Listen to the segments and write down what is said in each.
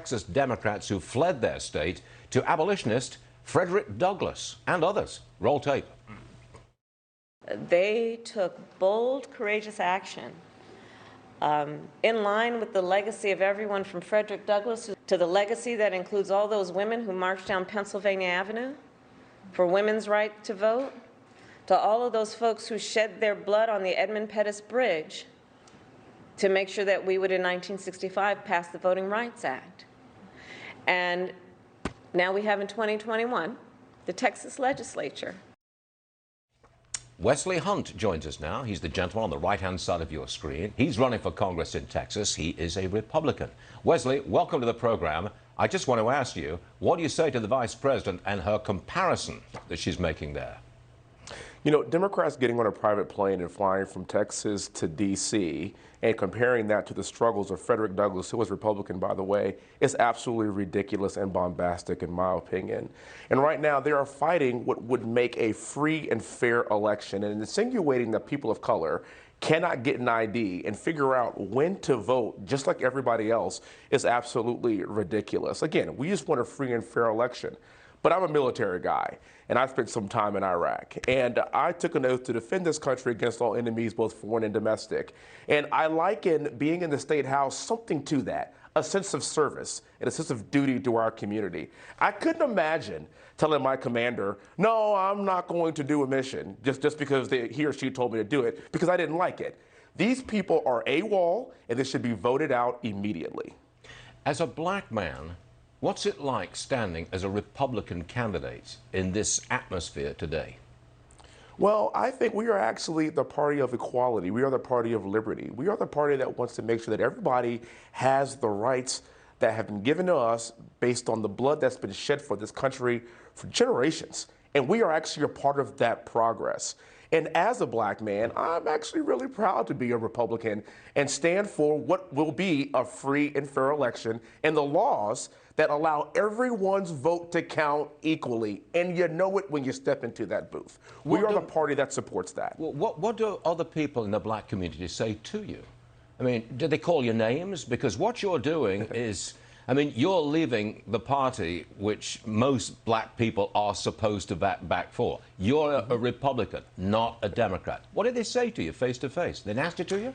Texas Democrats who fled their state to abolitionist Frederick Douglass and others. Roll tape. They took bold, courageous action in line with the legacy of everyone from Frederick Douglass to the legacy that includes all those women who marched down Pennsylvania Avenue for women's right to vote, to all of those folks who shed their blood on the Edmund Pettus Bridge to make sure that we would, in 1965, pass the Voting Rights Act. And now we have in 2021 the Texas legislature. Wesley Hunt joins us now. He's the gentleman on the right-hand side of your screen. He's running for Congress in Texas. He is a Republican. Wesley, welcome to the program. I just want to ask you, what do you say to the Vice President and her comparison that she's making there? You know, Democrats getting on a private plane and flying from Texas to D.C. and comparing that to the struggles of Frederick Douglass, who was Republican, by the way, is absolutely ridiculous and bombastic, in my opinion. And right now, they are fighting what would make a free and fair election and insinuating that people of color cannot get an ID and figure out when to vote just like everybody else is absolutely ridiculous. Again, we just want a free and fair election. But I'm a military guy, and I spent some time in Iraq. And I took an oath to defend this country against all enemies, both foreign and domestic. And I liken being in the State House something to that, a sense of service and a sense of duty to our community. I couldn't imagine telling my commander, no, I'm not going to do a mission just because he or she told me to do it, because I didn't like it. These people are AWOL, and they should be voted out immediately. As a black man, what's it like standing as a Republican candidate in this atmosphere today? Well, I think we are actually the party of equality. We are the party of liberty. We are the party that wants to make sure that everybody has the rights that have been given to us based on the blood that's been shed for this country for generations. And we are actually a part of that progress. And as a black man, I'm actually really proud to be a Republican and stand for what will be a free and fair election and the laws that allow everyone's vote to count equally. And you know it when you step into that booth. We are the party that supports that. What do other people in the black community say to you? I mean, do they call you names? Because what you're doing is, I mean, you're leaving the party which most black people are supposed to back for. You're a Republican, not a Democrat. What do they say to you face to face? They nasty to you?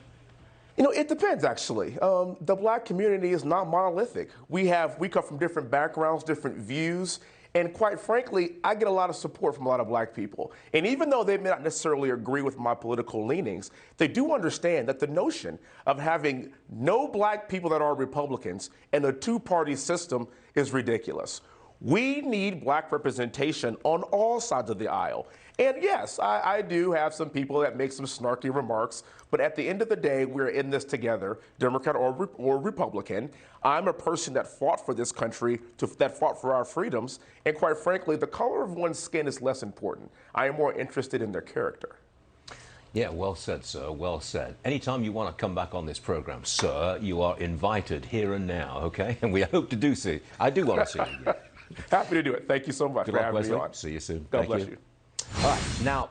You know, it depends, actually. The black community is not monolithic. We come from different backgrounds, different views, and quite frankly, I get a lot of support from a lot of black people. And even though they may not necessarily agree with my political leanings, they do understand that the notion of having no black people that are Republicans and a two-party system is ridiculous. We need black representation on all sides of the aisle. And yes, I do have some people that make some snarky remarks, but at the end of the day, we're in this together, Democrat or Republican. I'm a person that fought for this country, that fought for our freedoms, and quite frankly, the color of one's skin is less important. I am more interested in their character. Yeah, well said, sir, well said. Anytime you want to come back on this program, sir, you are invited here and now, okay? And we hope to do see. I do want to see you. Happy to do it. Thank you so much for having me on. See you soon. God bless you. All right, now.